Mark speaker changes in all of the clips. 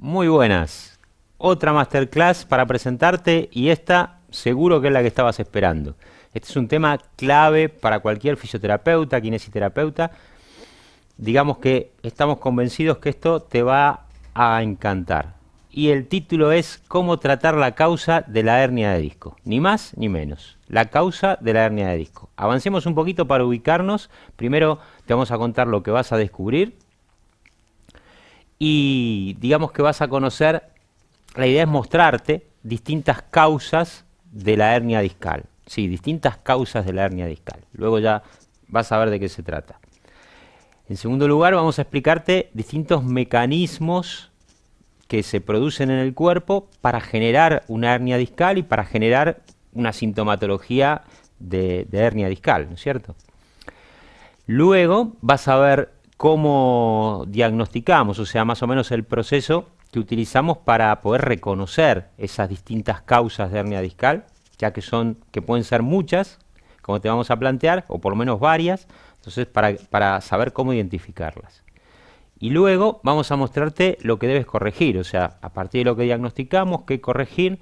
Speaker 1: Muy buenas. Otra masterclass para presentarte y esta seguro que es la que estabas esperando. Este es un tema clave para cualquier fisioterapeuta, kinesiterapeuta. Digamos que estamos convencidos que esto te va a encantar. Y el título es ¿Cómo tratar la causa de la hernia de disco? Ni más ni menos. La causa de la hernia de disco. Avancemos un poquito para ubicarnos. Primero te vamos a contar lo que vas a descubrir. Y digamos que vas a conocer, la idea es mostrarte distintas causas de la hernia discal. Sí, distintas causas de la hernia discal. Luego ya vas a ver de qué se trata. En segundo lugar, vamos a explicarte distintos mecanismos que se producen en el cuerpo para generar una hernia discal y para generar una sintomatología de hernia discal, ¿no es cierto? Luego vas a ver cómo diagnosticamos, o sea, más o menos el proceso que utilizamos para poder reconocer esas distintas causas de hernia discal, ya que pueden ser muchas, como te vamos a plantear, o por lo menos varias, entonces para saber cómo identificarlas. Y luego vamos a mostrarte lo que debes corregir, o sea, a partir de lo que diagnosticamos, qué corregir,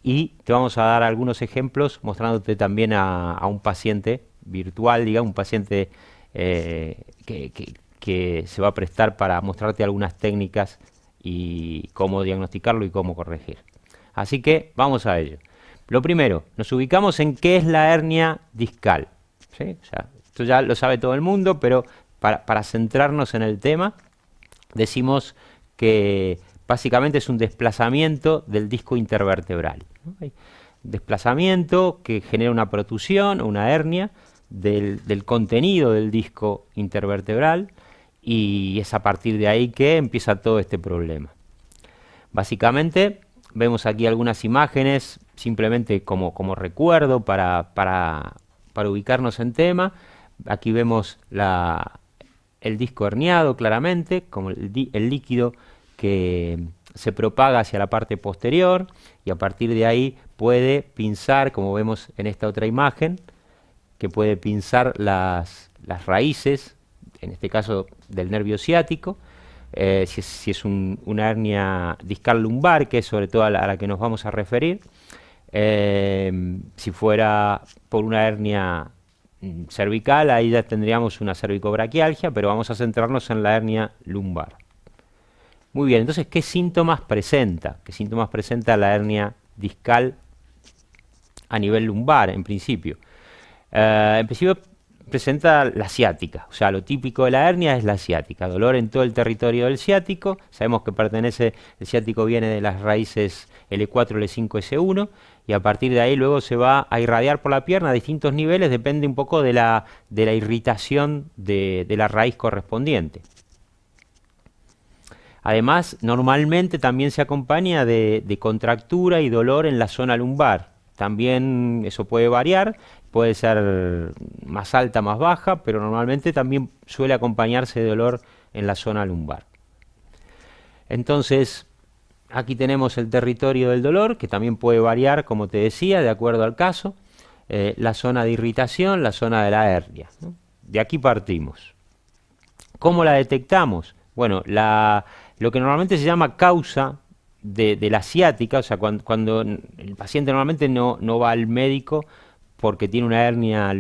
Speaker 1: y te vamos a dar algunos ejemplos mostrándote también a un paciente virtual, digamos, un paciente que se va a prestar para mostrarte algunas técnicas y cómo diagnosticarlo y cómo corregir. Así que vamos a ello. Lo primero, nos ubicamos en qué es la hernia discal. ¿Sí? O sea, esto ya lo sabe todo el mundo, pero para centrarnos en el tema, decimos que básicamente es un desplazamiento del disco intervertebral, ¿no? Hay desplazamiento que genera una protusión o una hernia del contenido del disco intervertebral y es a partir de ahí que empieza todo este problema. Básicamente vemos aquí algunas imágenes simplemente como recuerdo para ubicarnos en tema. Aquí vemos el disco herniado claramente, como el líquido que se propaga hacia la parte posterior y a partir de ahí puede pinzar, como vemos en esta otra imagen, que puede pinzar las raíces, en este caso del nervio ciático, si es una hernia discal lumbar, que es sobre todo a la que nos vamos a referir. Si fuera por una hernia cervical, ahí ya tendríamos una cervicobraquialgia, pero vamos a centrarnos en la hernia lumbar. Muy bien, entonces, ¿qué síntomas presenta? ¿Qué síntomas presenta la hernia discal a nivel lumbar, en principio? En principio presenta la ciática, o sea, lo típico de la hernia es la ciática, dolor en todo el territorio del ciático. Sabemos que el ciático viene de las raíces L4, L5, S1 y a partir de ahí luego se va a irradiar por la pierna a distintos niveles, depende un poco de la irritación de la raíz correspondiente. Además, normalmente también se acompaña de contractura y dolor en la zona lumbar. También eso puede variar, puede ser más alta, más baja, pero normalmente también suele acompañarse de dolor en la zona lumbar. Entonces, aquí tenemos el territorio del dolor, que también puede variar, como te decía, de acuerdo al caso. La zona de irritación, la zona de la hernia, ¿no? De aquí partimos. ¿Cómo la detectamos? Bueno, lo que normalmente se llama causa de la ciática, o sea, cuando el paciente normalmente no va al médico porque tiene una hernia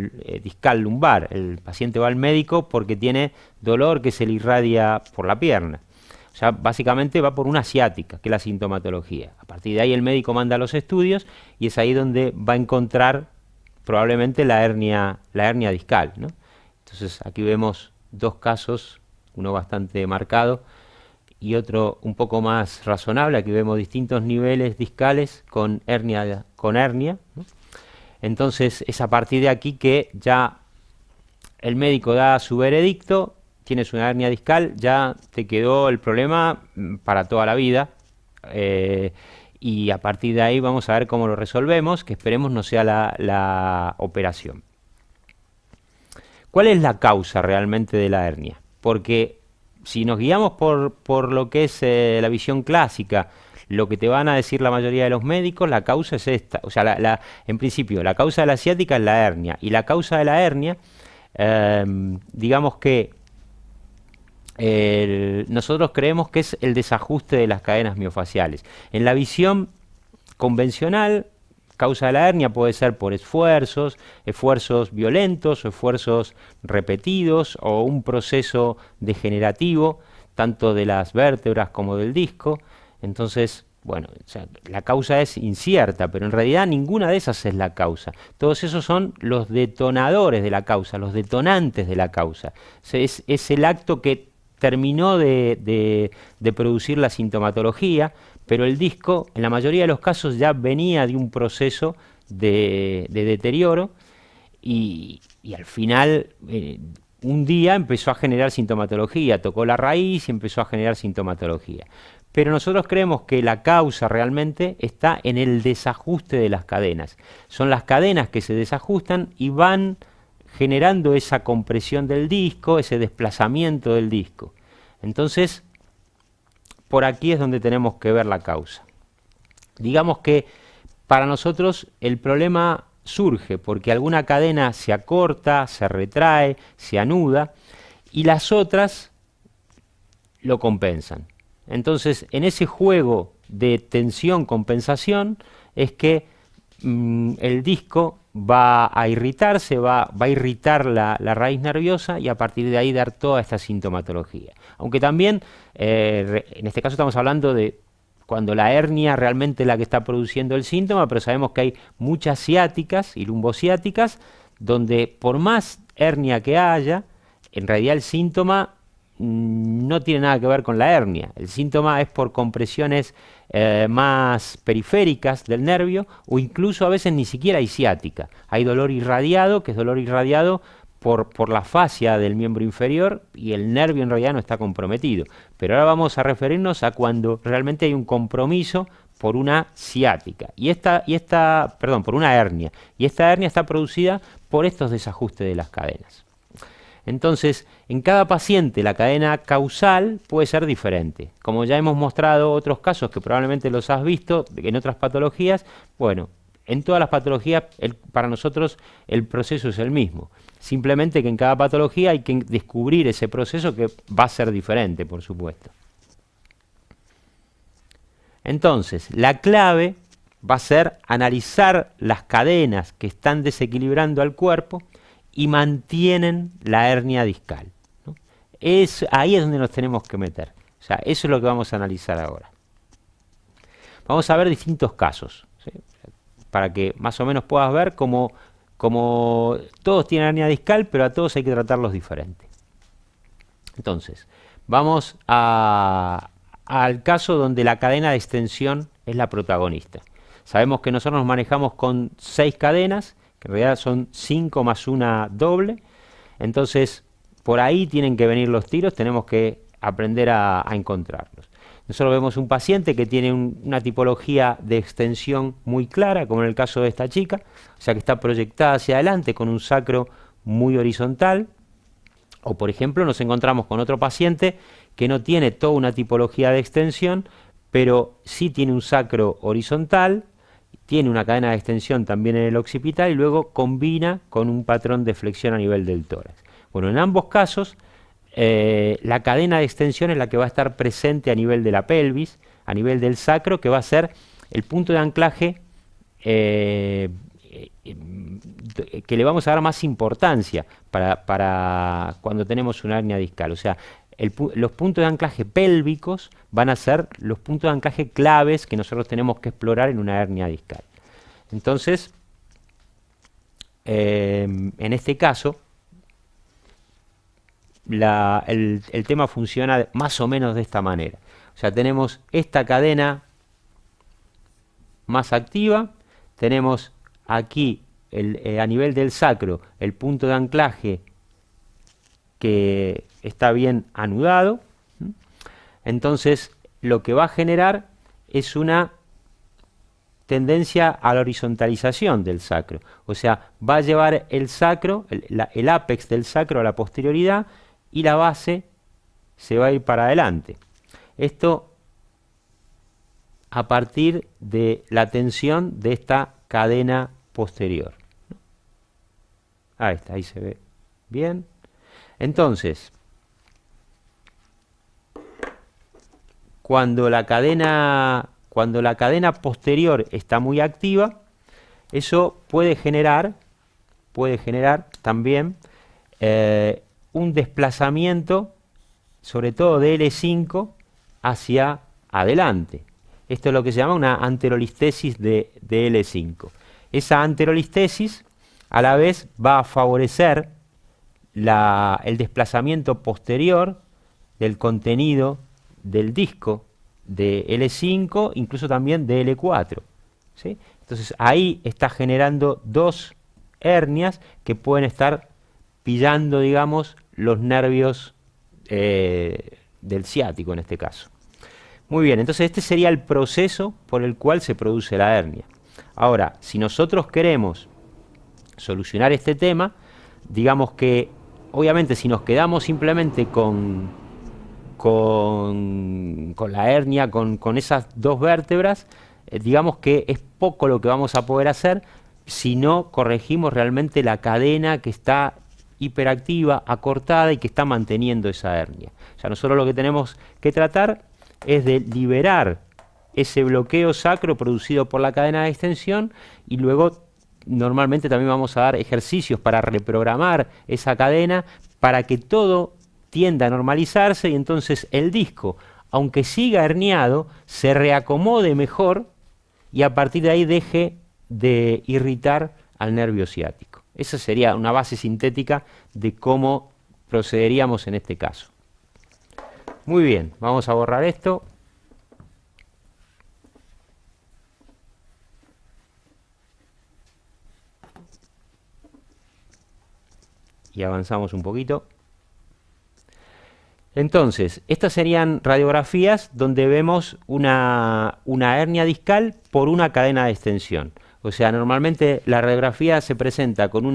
Speaker 1: discal lumbar, el paciente va al médico porque tiene dolor que se le irradia por la pierna. O sea, básicamente va por una ciática, que es la sintomatología. A partir de ahí el médico manda los estudios y es ahí donde va a encontrar probablemente la hernia discal, ¿no? Entonces aquí vemos dos casos, uno bastante marcado y otro un poco más razonable. Aquí vemos distintos niveles discales con hernia, ¿no? Entonces es a partir de aquí que ya el médico da su veredicto, tienes una hernia discal, ya te quedó el problema para toda la vida, y a partir de ahí vamos a ver cómo lo resolvemos, que esperemos no sea la operación. ¿Cuál es la causa realmente de la hernia? Porque si nos guiamos por lo que es la visión clásica, lo que te van a decir la mayoría de los médicos, la causa es esta. O sea, en principio, la causa de la ciática es la hernia. Y la causa de la hernia, digamos que nosotros creemos que es el desajuste de las cadenas miofaciales. En la visión convencional, causa de la hernia puede ser por esfuerzos violentos o esfuerzos repetidos o un proceso degenerativo, tanto de las vértebras como del disco. Entonces, bueno, o sea, la causa es incierta, pero en realidad ninguna de esas es la causa. Todos esos son los detonadores de la causa, los detonantes de la causa. Es el acto que terminó de producir la sintomatología, pero el disco, en la mayoría de los casos, ya venía de un proceso de deterioro y al final, un día empezó a generar sintomatología, tocó la raíz y empezó a generar sintomatología. Pero nosotros creemos que la causa realmente está en el desajuste de las cadenas. Son las cadenas que se desajustan y van generando esa compresión del disco, ese desplazamiento del disco. Entonces, por aquí es donde tenemos que ver la causa. Digamos que para nosotros el problema surge porque alguna cadena se acorta, se retrae, se anuda y las otras lo compensan. Entonces, en ese juego de tensión-compensación es que el disco va a irritarse, va a irritar la raíz nerviosa y a partir de ahí dar toda esta sintomatología. Aunque también, en este caso estamos hablando de cuando la hernia realmente es la que está produciendo el síntoma, pero sabemos que hay muchas ciáticas y lumbociáticas donde por más hernia que haya, en realidad el síntoma no tiene nada que ver con la hernia. El síntoma es por compresiones más periféricas del nervio o incluso a veces ni siquiera hay ciática. Hay dolor irradiado, que es dolor irradiado por la fascia del miembro inferior y el nervio en realidad no está comprometido. Pero ahora vamos a referirnos a cuando realmente hay un compromiso por una ciática por una hernia. Y esta hernia está producida por estos desajustes de las cadenas. Entonces, en cada paciente la cadena causal puede ser diferente. Como ya hemos mostrado otros casos que probablemente los has visto en otras patologías, bueno, en todas las patologías para nosotros el proceso es el mismo. Simplemente que en cada patología hay que descubrir ese proceso que va a ser diferente, por supuesto. Entonces, la clave va a ser analizar las cadenas que están desequilibrando al cuerpo y mantienen la hernia discal, ¿no? Ahí es donde nos tenemos que meter. O sea, eso es lo que vamos a analizar ahora. Vamos a ver distintos casos, ¿sí? Para que más o menos puedas ver cómo todos tienen hernia discal, pero a todos hay que tratarlos diferente. Entonces, vamos al caso donde la cadena de extensión es la protagonista. Sabemos que nosotros nos manejamos con 6 cadenas, que en realidad son 5 más una doble. Entonces, por ahí tienen que venir los tiros, tenemos que aprender a encontrarlos. Nosotros vemos un paciente que tiene una tipología de extensión muy clara, como en el caso de esta chica, o sea que está proyectada hacia adelante con un sacro muy horizontal. O por ejemplo nos encontramos con otro paciente que no tiene toda una tipología de extensión, pero sí tiene un sacro horizontal, tiene una cadena de extensión también en el occipital y luego combina con un patrón de flexión a nivel del tórax. Bueno, en ambos casos la cadena de extensión es la que va a estar presente a nivel de la pelvis, a nivel del sacro, que va a ser el punto de anclaje que le vamos a dar más importancia para cuando tenemos una hernia discal. O sea, los puntos de anclaje pélvicos van a ser los puntos de anclaje claves que nosotros tenemos que explorar en una hernia discal. Entonces, en este caso, el tema funciona más o menos de esta manera. O sea, tenemos esta cadena más activa, tenemos aquí a nivel del sacro el punto de anclaje que está bien anudado. Entonces, lo que va a generar es una tendencia a la horizontalización del sacro. O sea, va a llevar el sacro, el ápex del sacro a la posterioridad y la base se va a ir para adelante. Esto a partir de la tensión de esta cadena posterior. Ahí está, ahí se ve bien. Entonces, cuando la cadena posterior está muy activa, eso puede generar también un desplazamiento, sobre todo de L5 hacia adelante. Esto es lo que se llama una anterolistesis de L5. Esa anterolistesis a la vez va a favorecer el desplazamiento posterior del contenido del disco de L5, incluso también de L4. ¿Sí? Entonces ahí está generando dos hernias que pueden estar pillando, digamos, los nervios del ciático en este caso. Muy bien, entonces este sería el proceso por el cual se produce la hernia. Ahora, si nosotros queremos solucionar este tema, digamos que, obviamente, si nos quedamos simplemente con la hernia, con esas dos vértebras, digamos que es poco lo que vamos a poder hacer si no corregimos realmente la cadena que está hiperactiva, acortada y que está manteniendo esa hernia. O sea, nosotros lo que tenemos que tratar es de liberar ese bloqueo sacro producido por la cadena de extensión, y luego normalmente también vamos a dar ejercicios para reprogramar esa cadena para que todo tienda a normalizarse, y entonces el disco, aunque siga herniado, se reacomode mejor y a partir de ahí deje de irritar al nervio ciático. Esa sería una base sintética de cómo procederíamos en este caso. Muy bien, vamos a borrar esto. Y avanzamos un poquito. Entonces, estas serían radiografías donde vemos una hernia discal por una cadena de extensión. O sea, normalmente la radiografía se presenta con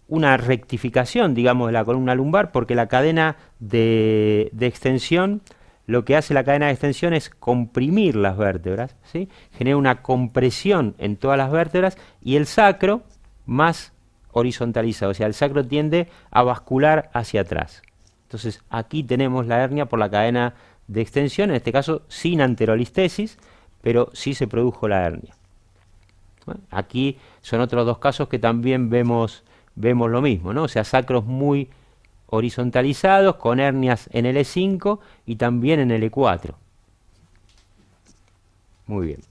Speaker 1: una rectificación, digamos, de la columna lumbar, porque la cadena de extensión, lo que hace la cadena de extensión es comprimir las vértebras, ¿sí? Genera una compresión en todas las vértebras, y el sacro más horizontalizado, o sea, el sacro tiende a bascular hacia atrás. Entonces aquí tenemos la hernia por la cadena de extensión, en este caso sin anterolistesis, pero sí se produjo la hernia. Bueno, aquí son otros dos casos que también vemos lo mismo, ¿no? O sea, sacros muy horizontalizados, con hernias en L5 y también en L4. Muy bien.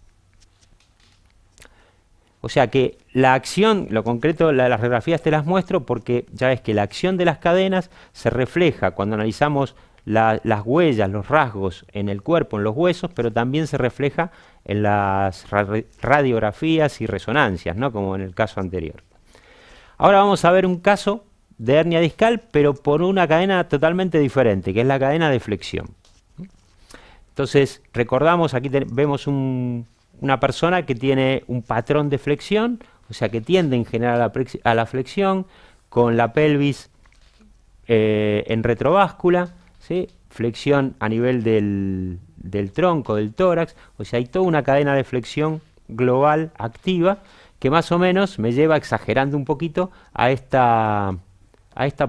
Speaker 1: O sea que la acción, lo concreto, las radiografías te las muestro porque ya ves que la acción de las cadenas se refleja cuando analizamos las huellas, los rasgos en el cuerpo, en los huesos, pero también se refleja en las radiografías y resonancias, ¿no? Como en el caso anterior. Ahora vamos a ver un caso de hernia discal, pero por una cadena totalmente diferente, que es la cadena de flexión. Entonces, recordamos, aquí vemos una persona que tiene un patrón de flexión, o sea que tiende en general a la flexión, con la pelvis en retrováscula, ¿sí? Flexión a nivel del tronco, del tórax, o sea hay toda una cadena de flexión global activa que más o menos me lleva, exagerando un poquito, a esta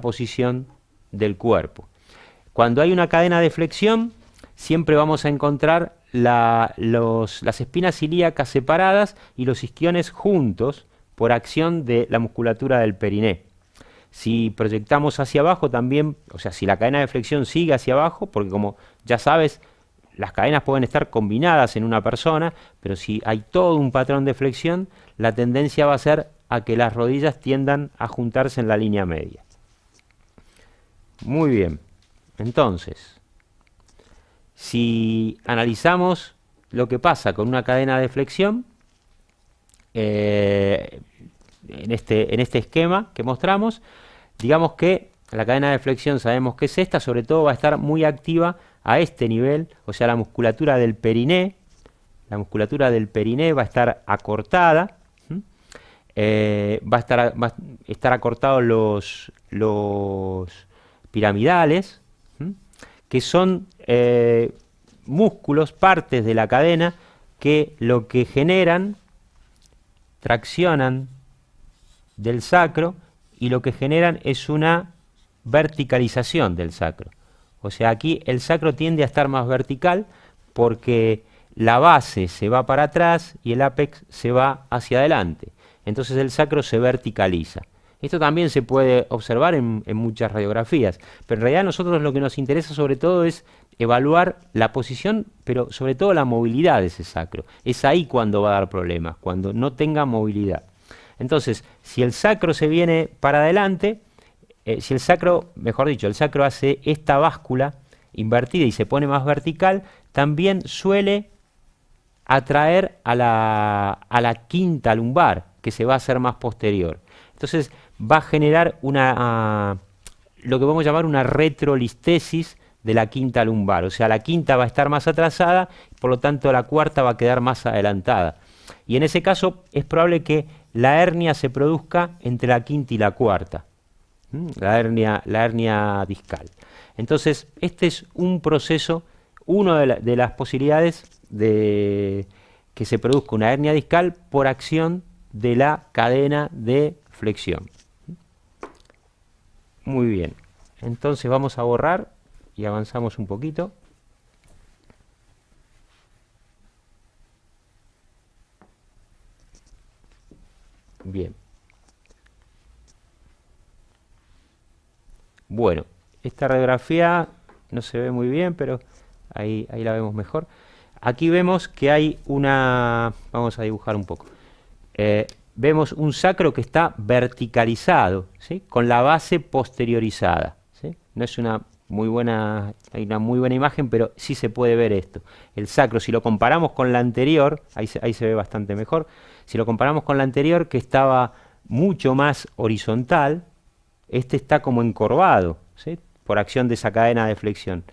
Speaker 1: posición del cuerpo. Cuando hay una cadena de flexión, siempre vamos a encontrar las espinas ilíacas separadas y los isquiones juntos por acción de la musculatura del periné. Si proyectamos hacia abajo también, o sea, si la cadena de flexión sigue hacia abajo, porque como ya sabes, las cadenas pueden estar combinadas en una persona, pero si hay todo un patrón de flexión, la tendencia va a ser a que las rodillas tiendan a juntarse en la línea media. Muy bien, entonces, si analizamos lo que pasa con una cadena de flexión, en este esquema que mostramos, digamos que la cadena de flexión sabemos que es esta, sobre todo va a estar muy activa a este nivel, o sea la musculatura del periné. La musculatura del periné va a estar acortada, va a estar acortados los piramidales, que son músculos, partes de la cadena que lo que generan, traccionan del sacro y lo que generan es una verticalización del sacro. O sea, aquí el sacro tiende a estar más vertical porque la base se va para atrás y el ápex se va hacia adelante. Entonces el sacro se verticaliza. Esto también se puede observar en muchas radiografías, pero en realidad a nosotros lo que nos interesa sobre todo es evaluar la posición, pero sobre todo la movilidad de ese sacro. Es ahí cuando va a dar problemas, cuando no tenga movilidad. Entonces, si el sacro se viene para adelante, si el sacro, mejor dicho, el sacro hace esta báscula invertida y se pone más vertical, también suele atraer a la quinta lumbar, que se va a hacer más posterior. Entonces va a generar lo que vamos a llamar una retrolistesis de la quinta lumbar. O sea, la quinta va a estar más atrasada, por lo tanto la cuarta va a quedar más adelantada. Y en ese caso es probable que la hernia se produzca entre la quinta y la cuarta. La hernia discal. Entonces, este es un proceso, una de las posibilidades de que se produzca una hernia discal por acción de la cadena de flexión. Muy bien, entonces vamos a borrar y avanzamos un poquito. Bien. Bueno, esta radiografía no se ve muy bien, pero ahí la vemos mejor. Aquí vemos que hay vamos a dibujar un poco. Vemos un sacro que está verticalizado, ¿sí? Con la base posteriorizada, ¿sí? No es una muy buena imagen, pero sí se puede ver esto. El sacro, si lo comparamos con la anterior, ahí se ve bastante mejor. Si lo comparamos con la anterior, que estaba mucho más horizontal, este está como encorvado, ¿sí? Por acción de esa cadena de flexión.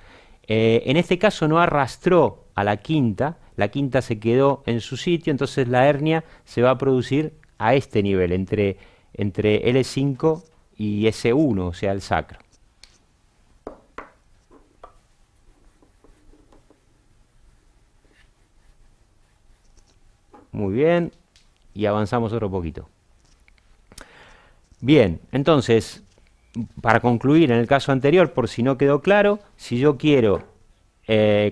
Speaker 1: En este caso no arrastró a la quinta se quedó en su sitio, entonces la hernia se va a producir a este nivel, entre L5 y S1, o sea, el sacro. Muy bien, y avanzamos otro poquito. Bien, entonces, para concluir en el caso anterior, por si no quedó claro, si yo quiero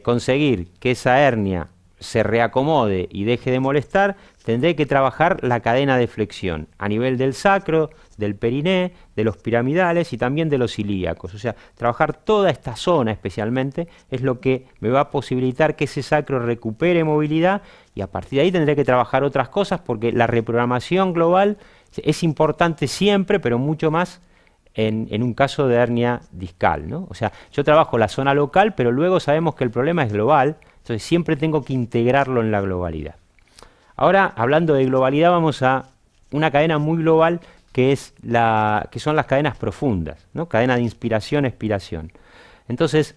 Speaker 1: conseguir que esa hernia se reacomode y deje de molestar, tendré que trabajar la cadena de flexión a nivel del sacro, del periné, de los piramidales y también de los ilíacos. O sea, trabajar toda esta zona especialmente es lo que me va a posibilitar que ese sacro recupere movilidad, y a partir de ahí tendré que trabajar otras cosas porque la reprogramación global es importante siempre, pero mucho más en un caso de hernia discal, ¿no? O sea, yo trabajo la zona local, pero luego sabemos que el problema es global, entonces siempre tengo que integrarlo en la globalidad. Ahora, hablando de globalidad, vamos a una cadena muy global que son las cadenas profundas, ¿no? Cadena de inspiración-expiración. Entonces,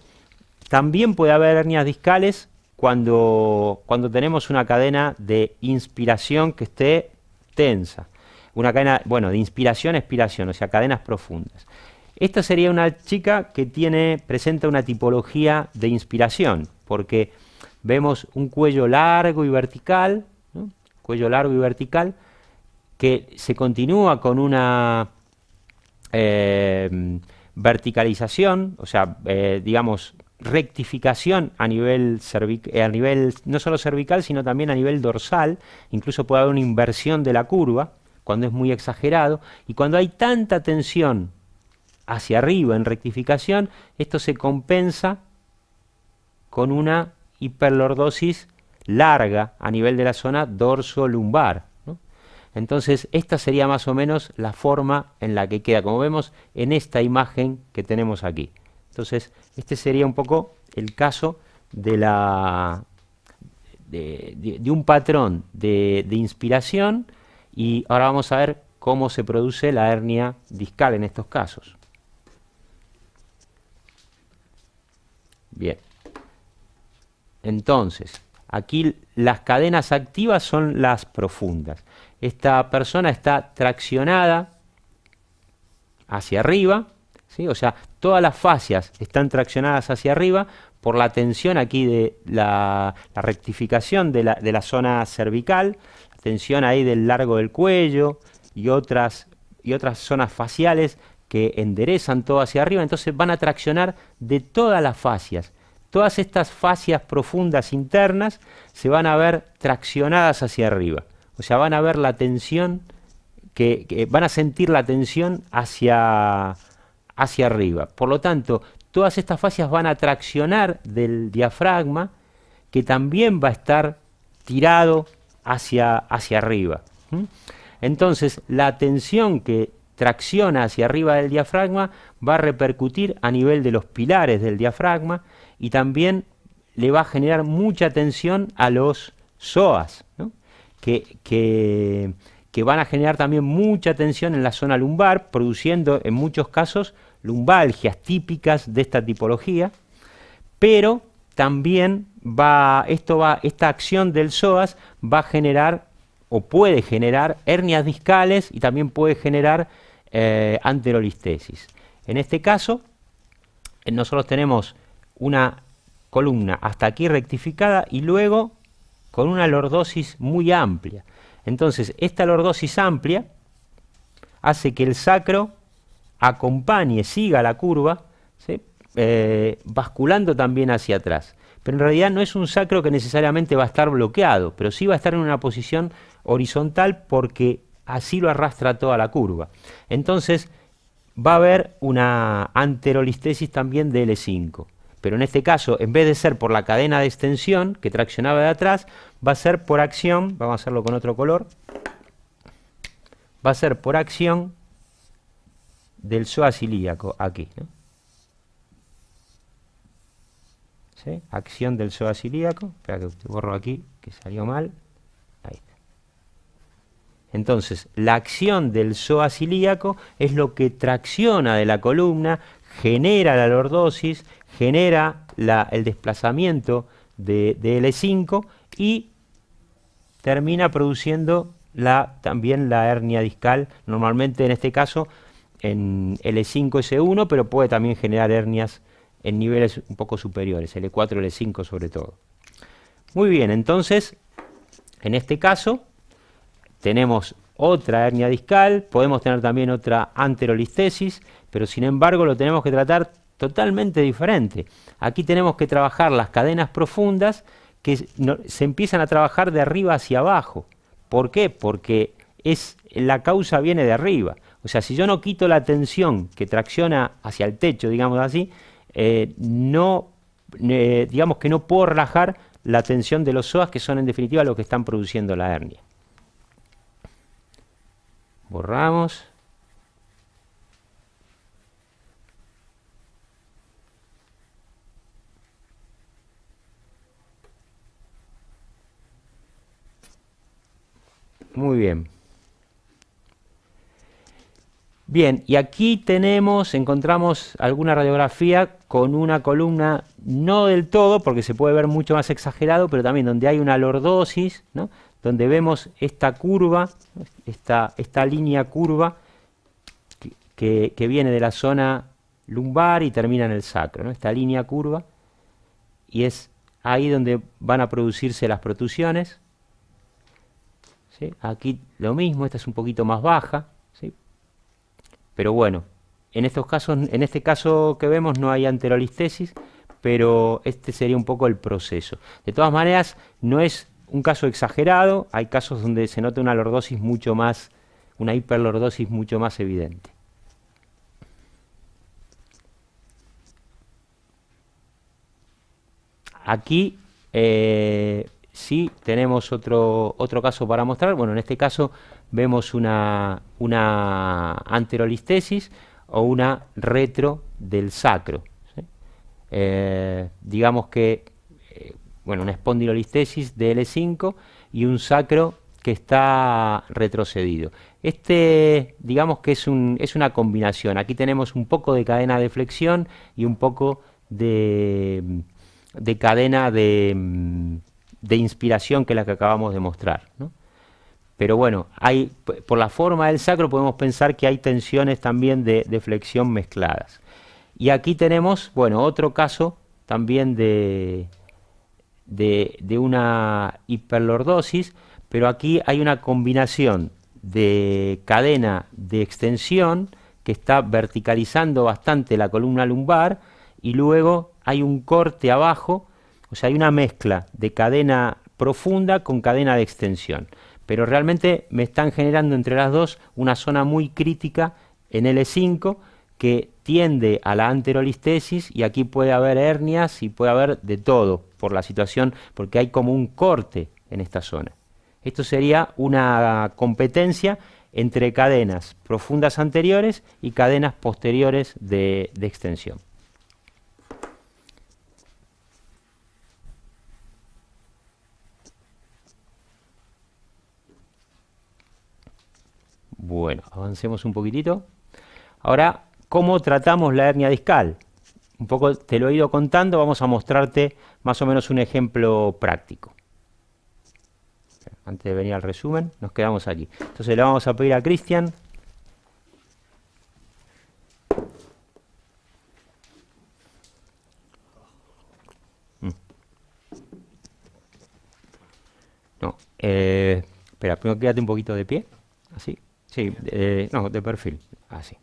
Speaker 1: también puede haber hernias discales cuando tenemos una cadena de inspiración que esté tensa. Una cadena, bueno, de inspiración-expiración, o sea, cadenas profundas. Esta sería una chica que presenta una tipología de inspiración, porque vemos un cuello largo y vertical, ¿no? Cuello largo y vertical, que se continúa con una verticalización, o sea, digamos, rectificación a nivel no solo cervical, sino también a nivel dorsal. Incluso puede haber una inversión de la curva, cuando es muy exagerado, y cuando hay tanta tensión hacia arriba en rectificación, esto se compensa con una hiperlordosis larga a nivel de la zona dorso-lumbar, ¿no? Entonces, esta sería más o menos la forma en la que queda, como vemos en esta imagen que tenemos aquí. Entonces, este sería un poco el caso de un patrón de inspiración. Y ahora vamos a ver cómo se produce la hernia discal en estos casos. Bien. Entonces, aquí las cadenas activas son las profundas. Esta persona está traccionada hacia arriba, ¿sí? O sea, todas las fascias están traccionadas hacia arriba por la tensión aquí de la rectificación de la zona cervical, tensión ahí del largo del cuello y otras zonas faciales que enderezan todo hacia arriba, entonces van a traccionar de todas las fascias. Todas estas fascias profundas internas se van a ver traccionadas hacia arriba. O sea, van a ver la tensión, van a sentir la tensión hacia arriba. Por lo tanto, todas estas fascias van a traccionar del diafragma, que también va a estar tirado hacia arriba. Entonces, la tensión que tracciona hacia arriba del diafragma va a repercutir a nivel de los pilares del diafragma y también le va a generar mucha tensión a los psoas, ¿no? que van a generar también mucha tensión en la zona lumbar, produciendo en muchos casos lumbalgias típicas de esta tipología, pero también esta acción del psoas va a generar o puede generar hernias discales y también puede generar anterolistesis. En este caso, nosotros tenemos una columna hasta aquí rectificada y luego con una lordosis muy amplia. Entonces, esta lordosis amplia hace que el sacro acompañe, siga la curva, ¿sí? Basculando también hacia atrás. Pero en realidad no es un sacro que necesariamente va a estar bloqueado, pero sí va a estar en una posición horizontal porque así lo arrastra toda la curva. Entonces va a haber una anterolistesis también de L5. Pero en este caso, en vez de ser por la cadena de extensión que traccionaba de atrás, va a ser por acción, vamos a hacerlo con otro color, va a ser por acción del psoas ilíaco aquí, ¿no? ¿Sí? Acción del psoas ilíaco, espera que te borro aquí, que salió mal, ahí está. Entonces, la acción del psoas ilíaco es lo que tracciona de la columna, genera la lordosis, genera el desplazamiento de L5 y termina produciendo también la hernia discal, normalmente en este caso en L5-S1, pero puede también generar hernias en niveles un poco superiores, L4, L5 sobre todo. Muy bien, entonces, en este caso tenemos otra hernia discal, podemos tener también otra anterolistesis, pero sin embargo lo tenemos que tratar totalmente diferente. Aquí tenemos que trabajar las cadenas profundas que se empiezan a trabajar de arriba hacia abajo. ¿Por qué? Porque la causa viene de arriba. O sea, si yo no quito la tensión que tracciona hacia el techo, digamos así, digamos que no puedo relajar la tensión de los psoas, que son en definitiva los que están produciendo la hernia. Borramos. Muy bien. Bien, y aquí encontramos alguna radiografía con una columna, no del todo, porque se puede ver mucho más exagerado, pero también donde hay una lordosis, ¿no? Donde vemos esta curva, esta línea curva que viene de la zona lumbar y termina en el sacro, ¿no? Esta línea curva, y es ahí donde van a producirse las protusiones. ¿Sí? Aquí lo mismo, esta es un poquito más baja, ¿sí? Pero bueno, en este caso que vemos no hay anterolistesis, pero este sería un poco el proceso. De todas maneras, no es un caso exagerado, hay casos donde se nota una lordosis una hiperlordosis mucho más evidente. Aquí sí tenemos otro caso para mostrar. Bueno, en este caso vemos una anterolistesis o una retro del sacro, ¿sí? Digamos que una espondilolistesis de L5 y un sacro que está retrocedido. Digamos que es una combinación. Aquí tenemos un poco de cadena de flexión y un poco de cadena de inspiración, que es la que acabamos de mostrar, ¿no? Pero bueno, por la forma del sacro podemos pensar que hay tensiones también de flexión mezcladas. Y aquí tenemos, otro caso también de una hiperlordosis, pero aquí hay una combinación de cadena de extensión que está verticalizando bastante la columna lumbar y luego hay un corte abajo, o sea, hay una mezcla de cadena profunda con cadena de extensión. Pero realmente me están generando entre las dos una zona muy crítica en L5 que tiende a la anterolistesis, y aquí puede haber hernias y puede haber de todo por la situación, porque hay como un corte en esta zona. Esto sería una competencia entre cadenas profundas anteriores y cadenas posteriores de extensión. Bueno, avancemos un poquitito. Ahora, ¿cómo tratamos la hernia discal? Un poco te lo he ido contando, vamos a mostrarte más o menos un ejemplo práctico. Antes de venir al resumen, nos quedamos aquí. Entonces le vamos a pedir a Cristian no, espera, primero quédate un poquito de pie, así, sí, no, de perfil, así.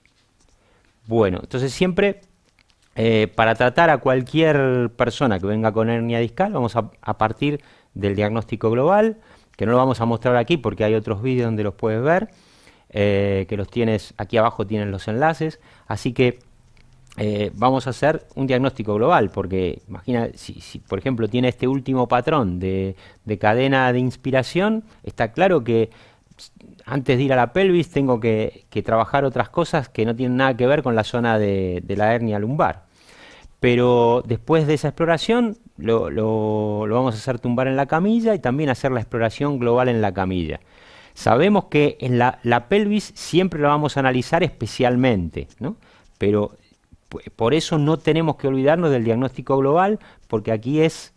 Speaker 1: Bueno, entonces siempre para tratar a cualquier persona que venga con hernia discal, vamos a partir del diagnóstico global, que no lo vamos a mostrar aquí porque hay otros vídeos donde los puedes ver, que los tienes, aquí abajo tienen los enlaces, así que vamos a hacer un diagnóstico global, porque imagina, si por ejemplo tiene este último patrón de cadena de inspiración, está claro que antes de ir a la pelvis tengo que trabajar otras cosas que no tienen nada que ver con la zona de la hernia lumbar. Pero después de esa exploración lo vamos a hacer tumbar en la camilla y también hacer la exploración global en la camilla. Sabemos que en la pelvis siempre la vamos a analizar especialmente, ¿no? Pero por eso no tenemos que olvidarnos del diagnóstico global, porque aquí es,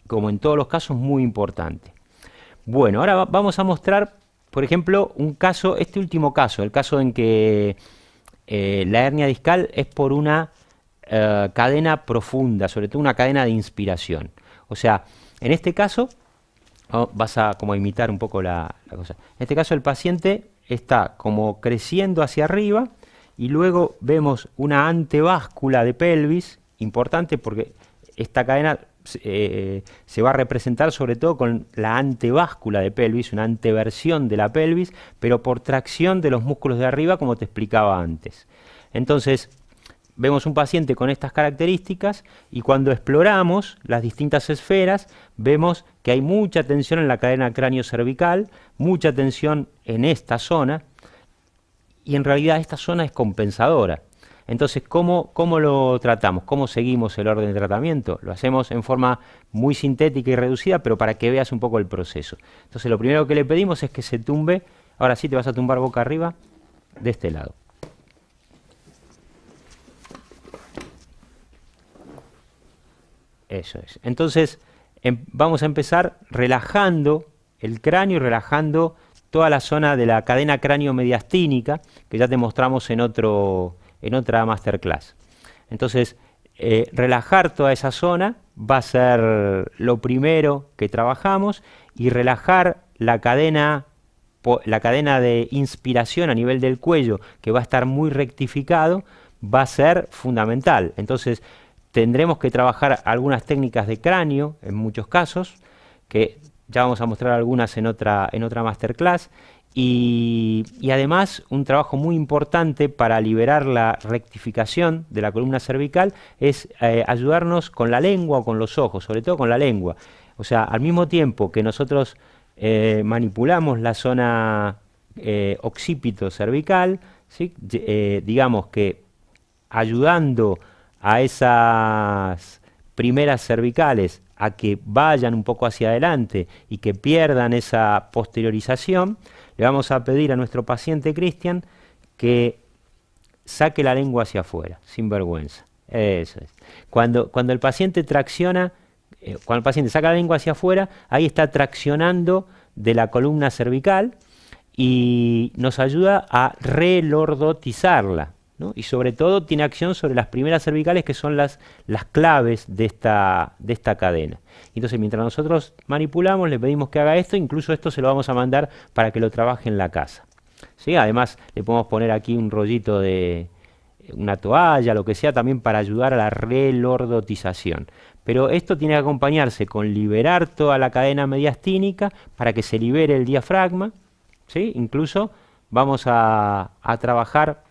Speaker 1: como en todos los casos, muy importante. Bueno, ahora vamos a mostrar, por ejemplo, un caso, este último caso, el caso en que la hernia discal es por una cadena profunda, sobre todo una cadena de inspiración. O sea, en este caso, vas a como imitar un poco la cosa. En este caso el paciente está como creciendo hacia arriba y luego vemos una antebáscula de pelvis, importante porque esta cadena se va a representar sobre todo con la antebáscula de pelvis, una anteversión de la pelvis, pero por tracción de los músculos de arriba, como te explicaba antes. Entonces, vemos un paciente con estas características y cuando exploramos las distintas esferas, vemos que hay mucha tensión en la cadena cráneo-cervical, mucha tensión en esta zona, y en realidad esta zona es compensadora. Entonces, ¿cómo lo tratamos? ¿Cómo seguimos el orden de tratamiento? Lo hacemos en forma muy sintética y reducida, pero para que veas un poco el proceso. Entonces, lo primero que le pedimos es que se tumbe, ahora sí te vas a tumbar boca arriba, de este lado. Eso es. Entonces, vamos a empezar relajando el cráneo y relajando toda la zona de la cadena cráneo-mediastínica, que ya te mostramos en otra masterclass. Entonces, relajar toda esa zona va a ser lo primero que trabajamos, y relajar la cadena de inspiración a nivel del cuello, que va a estar muy rectificado, va a ser fundamental. Entonces, tendremos que trabajar algunas técnicas de cráneo, en muchos casos, que ya vamos a mostrar algunas en otra masterclass, y además un trabajo muy importante para liberar la rectificación de la columna cervical es ayudarnos con la lengua o con los ojos, sobre todo con la lengua. O sea, al mismo tiempo que nosotros manipulamos la zona occipito cervical, ¿sí? Digamos que ayudando a esas primeras cervicales a que vayan un poco hacia adelante y que pierdan esa posteriorización, le vamos a pedir a nuestro paciente Cristian que saque la lengua hacia afuera, sin vergüenza. Eso es. Cuando el paciente tracciona, cuando el paciente saca la lengua hacia afuera, ahí está traccionando de la columna cervical y nos ayuda a relordotizarla, ¿no? Y sobre todo tiene acción sobre las primeras cervicales, que son las claves de esta cadena. Entonces, mientras nosotros manipulamos, le pedimos que haga esto, incluso esto se lo vamos a mandar para que lo trabaje en la casa. ¿sí? Además, le podemos poner aquí un rollito de una toalla, lo que sea, también para ayudar a la relordotización. Pero esto tiene que acompañarse con liberar toda la cadena mediastínica para que se libere el diafragma, ¿sí? Incluso vamos a trabajar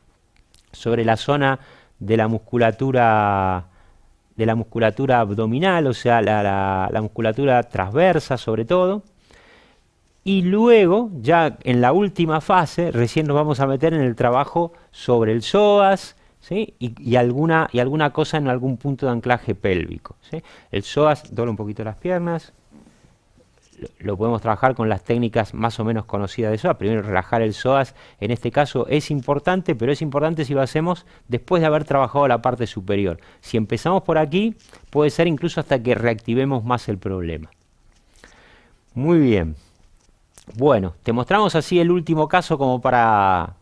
Speaker 1: sobre la zona de la musculatura abdominal, o sea, la musculatura transversa sobre todo. Y luego, ya en la última fase, recién nos vamos a meter en el trabajo sobre el psoas, ¿sí? y alguna cosa en algún punto de anclaje pélvico, ¿sí? El psoas, dobla un poquito las piernas. Lo podemos trabajar con las técnicas más o menos conocidas de psoas. Primero, relajar el psoas, en este caso es importante, pero es importante si lo hacemos después de haber trabajado la parte superior. Si empezamos por aquí, puede ser incluso hasta que reactivemos más el problema. Muy bien. Bueno, te mostramos así el último caso como para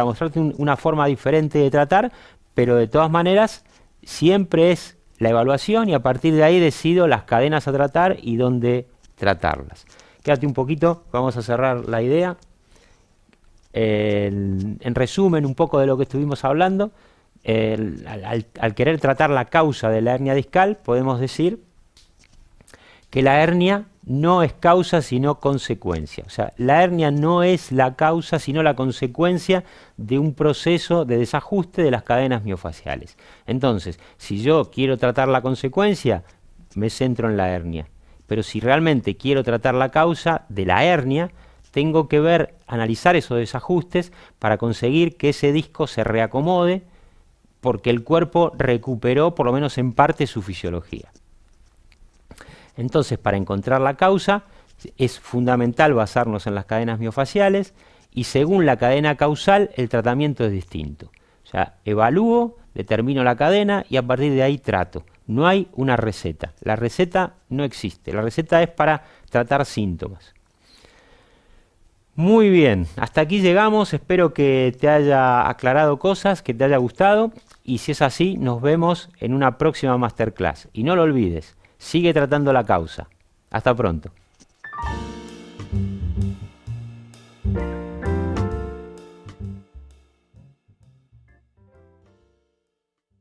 Speaker 1: mostrarte una forma diferente de tratar, pero de todas maneras siempre es la evaluación y a partir de ahí decido las cadenas a tratar y dónde tratarlas. Quédate un poquito, vamos a cerrar la idea. En resumen un poco de lo que estuvimos hablando, al querer tratar la causa de la hernia discal, podemos decir que la hernia no es causa sino consecuencia. O sea, la hernia no es la causa sino la consecuencia de un proceso de desajuste de las cadenas miofaciales. Entonces, si yo quiero tratar la consecuencia, me centro en la hernia. Pero si realmente quiero tratar la causa de la hernia, tengo que analizar esos desajustes para conseguir que ese disco se reacomode porque el cuerpo recuperó por lo menos en parte su fisiología. Entonces, para encontrar la causa, es fundamental basarnos en las cadenas miofaciales y según la cadena causal, el tratamiento es distinto. O sea, evalúo, determino la cadena y a partir de ahí trato. No hay una receta. La receta no existe. La receta es para tratar síntomas. Muy bien, hasta aquí llegamos. Espero que te haya aclarado cosas, que te haya gustado. Y si es así, nos vemos en una próxima masterclass. Y no lo olvides, sigue tratando la causa. Hasta pronto.